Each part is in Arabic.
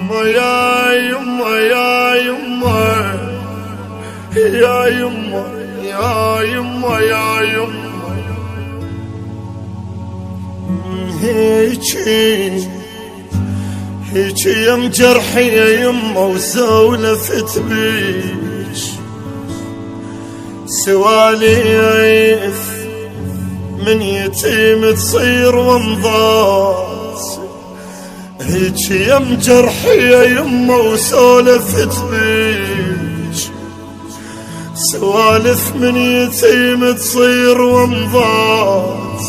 يما يا يما يا يما يا يما يا يما يا يما هيجي يم جرحي يا يما وسولفت بيش سواليف من يتيم تصير ومضات. هيجي يم جرحي يا يما وسولفت بيش سوالف من يتيم تصير ومضات.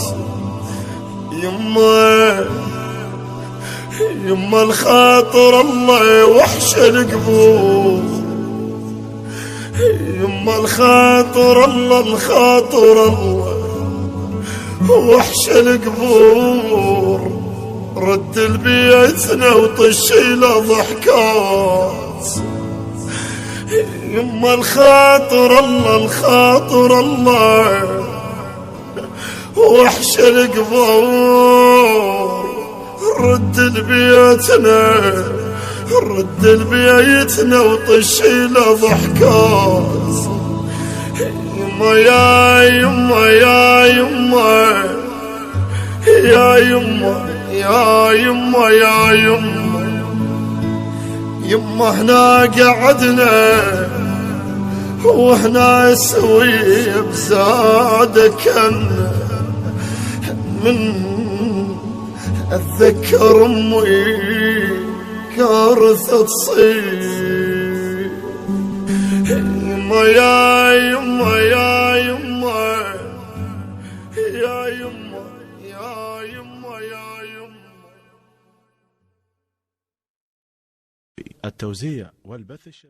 يما الخاطر الله وحش القبور. يما الخاطر الله وحش القبور. رد البيتنا وطشي له ضحكات. يما الخاطر الله وحش القبور. رد البيتنا وطشي له ضحكات. يما يا يما يا يما يا يما يا يما يا يما يما هنا قعدنا وهنا سوي بزادك من أتذكر أمي كارثة تصير. يما يا يما يا يما يا يما يا يما يا يما. التوزيع والبث الشبكي.